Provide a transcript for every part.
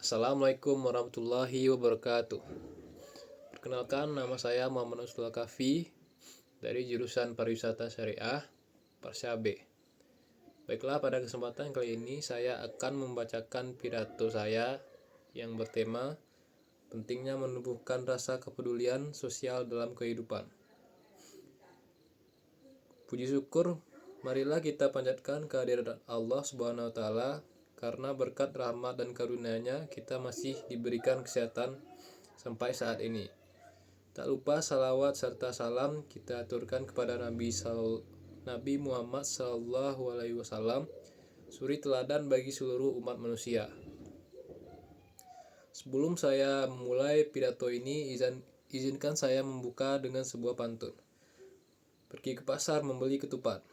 Assalamualaikum warahmatullahi wabarakatuh. Perkenalkan, nama saya Muhammad Nusrul Kafi dari jurusan Pariwisata Syariah Persib. Baiklah, pada kesempatan kali ini saya akan membacakan pidato saya yang bertema pentingnya menumbuhkan rasa kepedulian sosial dalam kehidupan. Puji syukur, marilah kita panjatkan kehadiran Allah Subhanahu wa taala. Karena berkat rahmat dan karunia-Nya kita masih diberikan kesehatan sampai saat ini. Tak lupa salawat serta salam kita aturkan kepada Nabi Muhammad SAW, suri teladan bagi seluruh umat manusia. Sebelum saya memulai pidato ini, izinkan saya membuka dengan sebuah pantun. Pergi ke pasar membeli ketupat,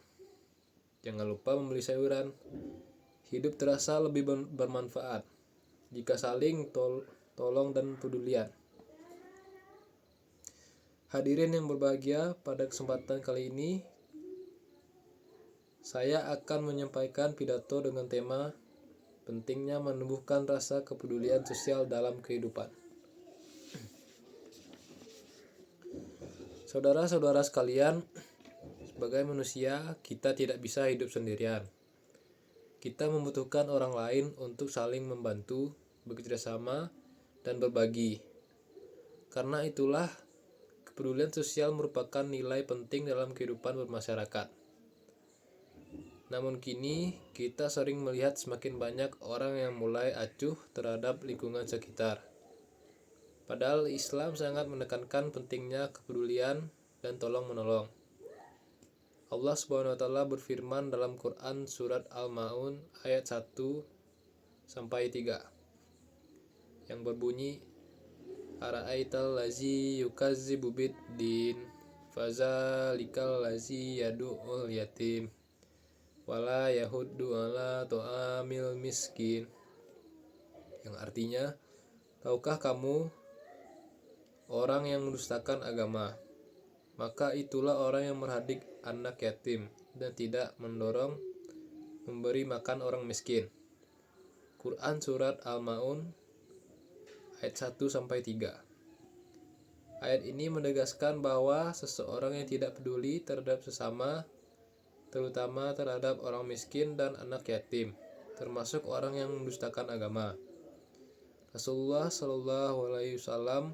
jangan lupa membeli sayuran. Hidup terasa lebih bermanfaat jika saling tolong dan pedulian. Hadirin yang berbahagia, pada kesempatan kali ini saya akan menyampaikan pidato dengan tema pentingnya menumbuhkan rasa kepedulian sosial dalam kehidupan. Saudara-saudara sekalian, sebagai manusia kita tidak bisa hidup sendirian. Kita membutuhkan orang lain untuk saling membantu, bekerjasama, dan berbagi. Karena itulah, kepedulian sosial merupakan nilai penting dalam kehidupan bermasyarakat. Namun kini, kita sering melihat semakin banyak orang yang mulai acuh terhadap lingkungan sekitar. Padahal Islam sangat menekankan pentingnya kepedulian dan tolong-menolong. Allah Subhanahu wa taala berfirman dalam Quran surat Al-Maun ayat 1-3 yang berbunyi, Ara'aital lazi yukazzibu biddin fazalikal lazi yad'ul yatim wala yahuddu ala ta'amil miskin, yang artinya, tahukah kamu orang yang mendustakan agama? Maka itulah orang yang menghadik anak yatim dan tidak mendorong memberi makan orang miskin. Quran surat Al-Maun ayat 1-3. Ayat ini menegaskan bahwa seseorang yang tidak peduli terhadap sesama, terutama terhadap orang miskin dan anak yatim, termasuk orang yang mendustakan agama. Rasulullah SAW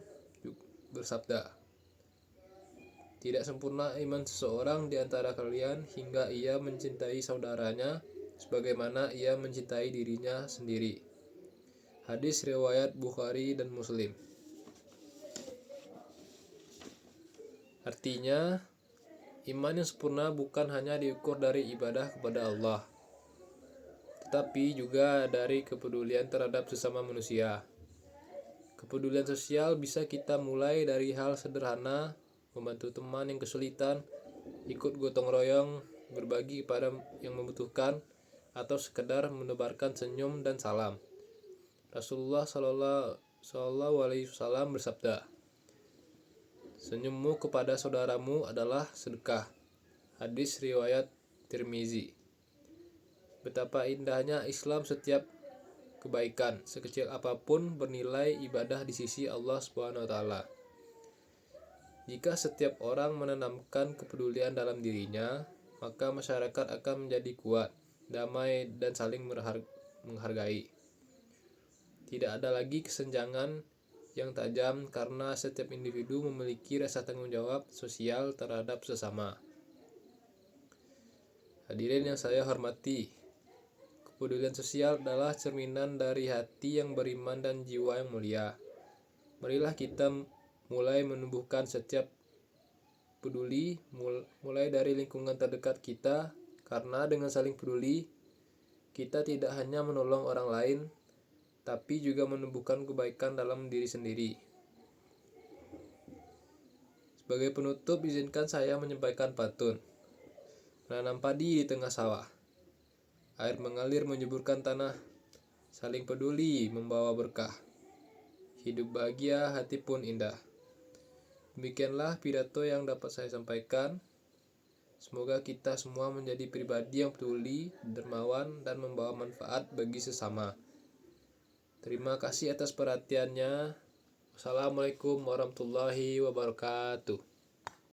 bersabda, tidak sempurna iman seseorang di antara kalian hingga ia mencintai saudaranya sebagaimana ia mencintai dirinya sendiri. Hadis riwayat Bukhari dan Muslim. Artinya, iman yang sempurna bukan hanya diukur dari ibadah kepada Allah, tetapi juga dari kepedulian terhadap sesama manusia. Kepedulian sosial bisa kita mulai dari hal sederhana, membantu teman yang kesulitan, ikut gotong royong, berbagi kepada yang membutuhkan, atau sekedar menebarkan senyum dan salam. Rasulullah SAW bersabda, senyummu kepada saudaramu adalah sedekah. Hadis riwayat Tirmizi. Betapa indahnya Islam, setiap kebaikan sekecil apapun bernilai ibadah di sisi Allah Subhanahu wa taala. Jika setiap orang menanamkan kepedulian dalam dirinya, maka masyarakat akan menjadi kuat, damai, dan saling menghargai. Tidak ada lagi kesenjangan yang tajam karena setiap individu memiliki rasa tanggung jawab sosial terhadap sesama. Hadirin yang saya hormati, kepedulian sosial adalah cerminan dari hati yang beriman dan jiwa yang mulia. Marilah kita mulai menumbuhkan setiap peduli mulai dari lingkungan terdekat kita, karena dengan saling peduli kita tidak hanya menolong orang lain tapi juga menumbuhkan kebaikan dalam diri sendiri. Sebagai penutup, izinkan saya menyampaikan pantun. Menanam padi di tengah sawah, air mengalir menyuburkan tanah, saling peduli membawa berkah, hidup bahagia, hati pun indah. Demikianlah pidato yang dapat saya sampaikan. Semoga kita semua menjadi pribadi yang peduli, dermawan, dan membawa manfaat bagi sesama. Terima kasih atas perhatiannya. Wassalamualaikum warahmatullahi wabarakatuh.